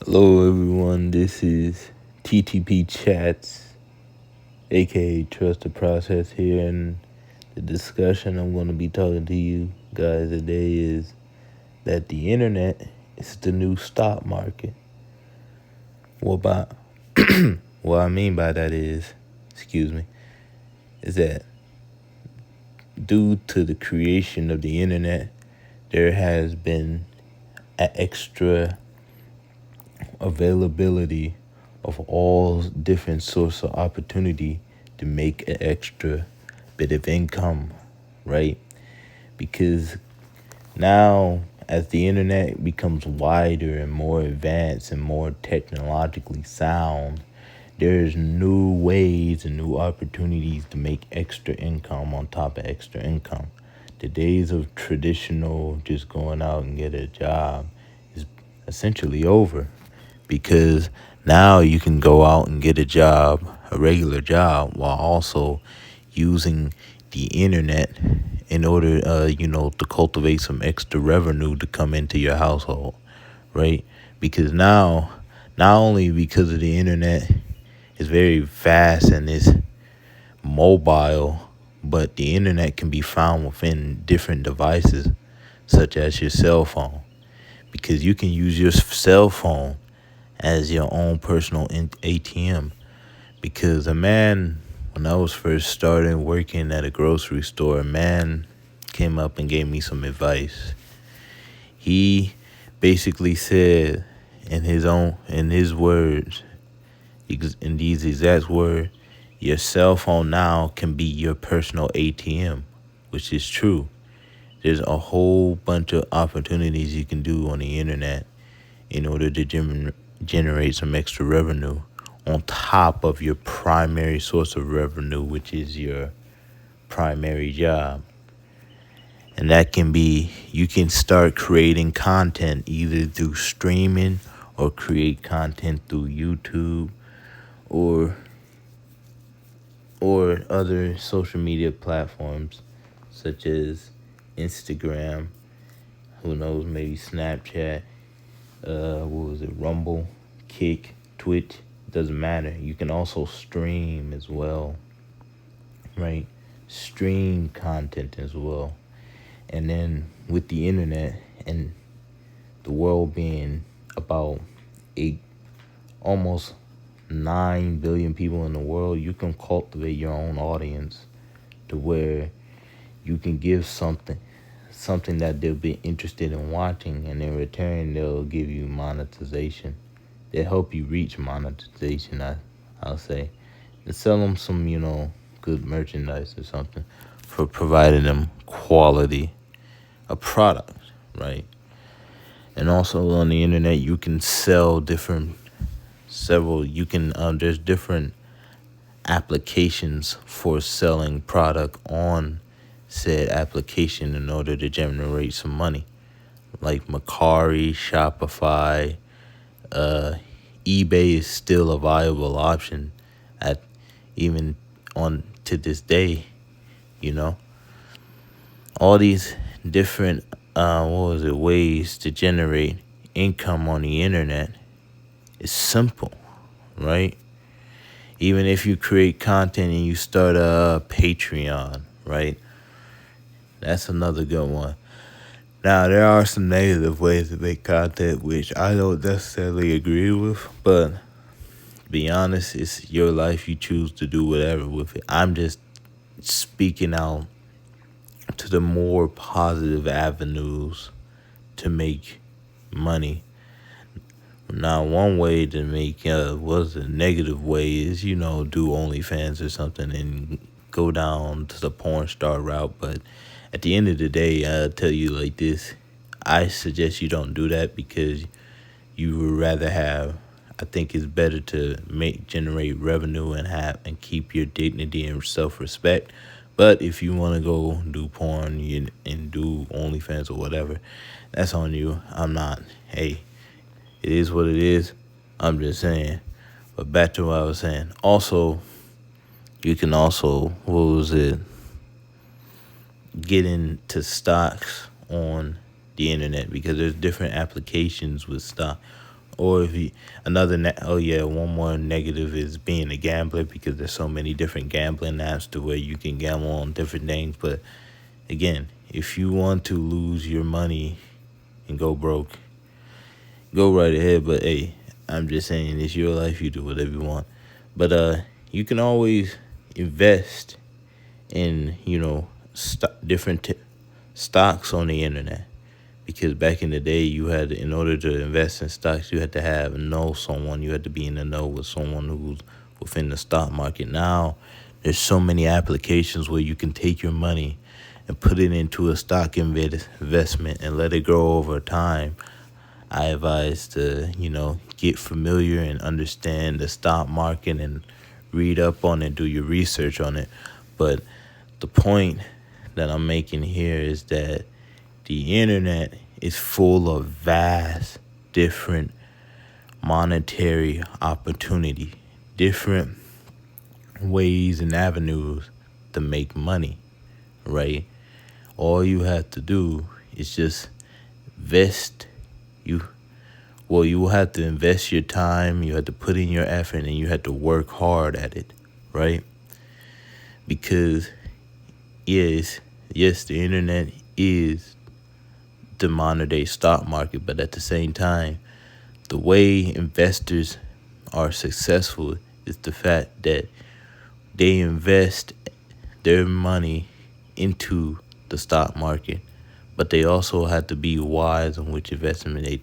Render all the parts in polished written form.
Hello, everyone. This is TTP Chats, aka Trust the Process. Here, and the discussion I'm going to be talking to you guys today is that the internet is the new stock market. What about? What I mean by that is that due to the creation of the internet, there has been an extra availability of all different sorts of opportunity to make an extra bit of income, right? Because now, as the internet becomes wider and more advanced and more technologically sound, there's new ways and new opportunities to make extra income on top of extra income. The days of traditional just going out and get a job is essentially over, because now you can go out and get a regular job, while also using the internet in order, to cultivate some extra revenue to come into your household, right? Because now, not only because of the internet is very fast and it's mobile, but the internet can be found within different devices, such as your cell phone, because you can use your cell phone as your own personal ATM. Because when I was first starting working at a grocery store, a man came up and gave me some advice. He basically said, in his words, in these exact words, your cell phone now can be your personal ATM, which is true. There's a whole bunch of opportunities you can do on the internet in order to generate some extra revenue on top of your primary source of revenue, which is your primary job. And that can be, you can start creating content either through streaming or create content through YouTube or other social media platforms such as Instagram, who knows, maybe Snapchat, Rumble, Kick, Twitch, doesn't matter. You can also stream as well, right? Stream content as well. And then with the internet and the world being about almost 9 billion people in the world, you can cultivate your own audience to where you can give something that they'll be interested in watching, and in return they'll give you monetization. They'll help you reach monetization, I'll say, and sell them some, good merchandise or something for providing them quality a product, right? And also on the internet, you can sell there's different applications for selling product on said application in order to generate some money, like Mercari, Shopify. eBay is still a viable option at even on to this day. All these different ways to generate income on the internet is simple, right? Even if you create content and you start a Patreon, right? That's another good one. Now, there are some negative ways to make content, which I don't necessarily agree with, but to be honest, it's your life. You choose to do whatever with it. I'm just speaking out to the more positive avenues to make money. Now, one way to make a negative way is, do OnlyFans or something and go down to the porn star route. But at the end of the day, I'll tell you like this: I suggest you don't do that, because you would rather I think it's better to generate revenue and keep your dignity and self-respect. But if you want to go do porn and do OnlyFans or whatever, that's on you. I'm not. Hey, it is what it is. I'm just saying. But back to what I was saying. Also, you can also, get into stocks on the internet, because there's different applications with stock. Or if you oh yeah, one more negative is being a gambler, because there's so many different gambling apps to where you can gamble on different things. But again, if you want to lose your money and go broke, go right ahead. But hey, I'm just saying, it's your life. You do whatever you want. But you can always invest in different stocks on the internet. Because back in the day, in order to invest in stocks, you had to know someone. You had to be in the know with someone who's within the stock market. Now, there's so many applications where you can take your money and put it into a stock investment and let it grow over time. I advise to, get familiar and understand the stock market and read up on it, do your research on it. But the point that I'm making here is that the internet is full of vast, different monetary opportunity, different ways and avenues to make money, right? All you have to do is just invest. You will have to invest your time, you have to put in your effort, and you have to work hard at it, right? Because yes, the internet is the modern day stock market, but at the same time, the way investors are successful is the fact that they invest their money into the stock market, but they also have to be wise on which investment they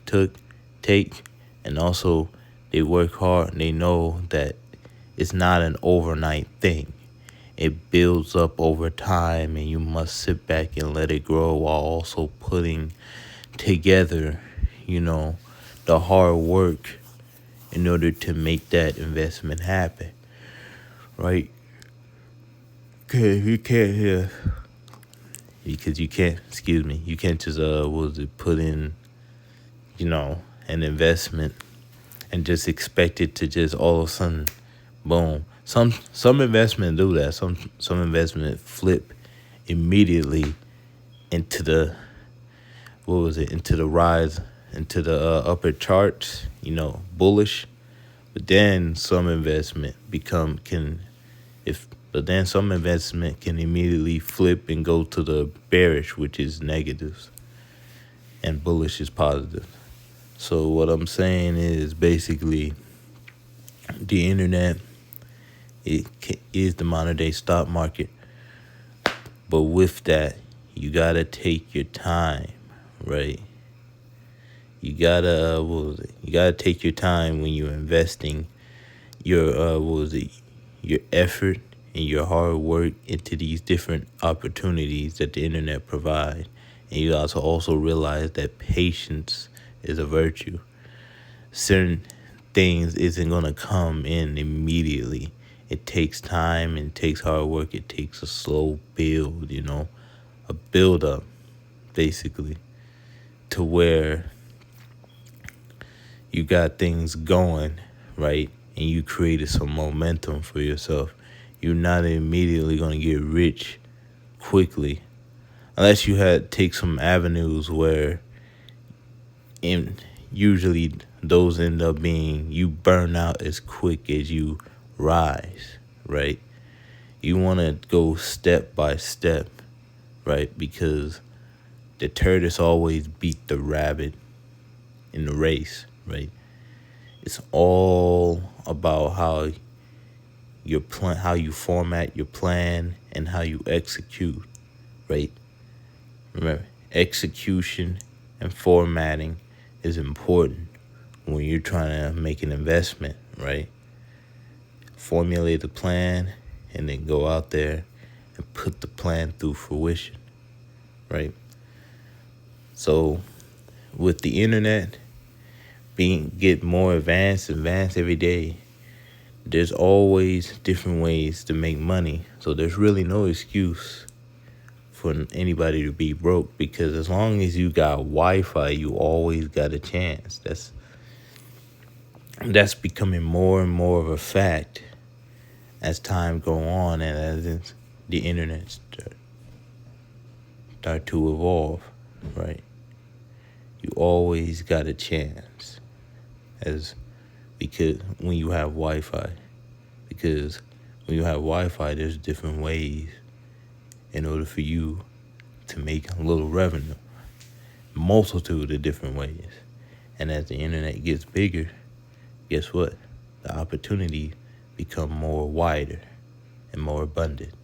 take, and also they work hard and they know that it's not an overnight thing. It builds up over time, and you must sit back and let it grow while also putting together, the hard work in order to make that investment happen, right? Okay, you can't hear because you can't. Excuse me. You can't just put in, an investment and just expect it to just all of a sudden, boom. Some investment do that. Some investment flip immediately into the into the rise, into the upper charts, bullish. But then some investment some investment can immediately flip and go to the bearish, which is negatives, and bullish is positive. So what I'm saying is basically the internet is the modern day stock market. But with that, you gotta take your time, right? You gotta You gotta take your time when you're investing your your effort and your hard work into these different opportunities that the internet provides. And you also realize that patience is a virtue. Certain things isn't gonna come in immediately. It takes time and it takes hard work. It takes a slow build, a build up, basically, to where you got things going, right? And you created some momentum for yourself. You're not immediately going to get rich quickly unless you take some avenues where usually those end up being you burn out as quick as you rise, right? You want to go step by step, right? Because the tortoise always beat the rabbit in the race, right? It's all about how you format your plan and how you execute, right? Remember, execution and formatting is important when you're trying to make an investment, right? Formulate the plan and then go out there and put the plan through fruition, right? So with the internet get more advanced every day, there's always different ways to make money. So there's really no excuse for anybody to be broke, because as long as you got Wi-Fi, you always got a chance. That's becoming more and more of a fact as time go on and as the internet start to evolve, right? You always got a chance. as because when you have Wi-Fi, because when you have Wi-Fi, there's different ways in order for you to make a little revenue, multitude of different ways. And as the internet gets bigger, guess what? The opportunity become more wider and more abundant.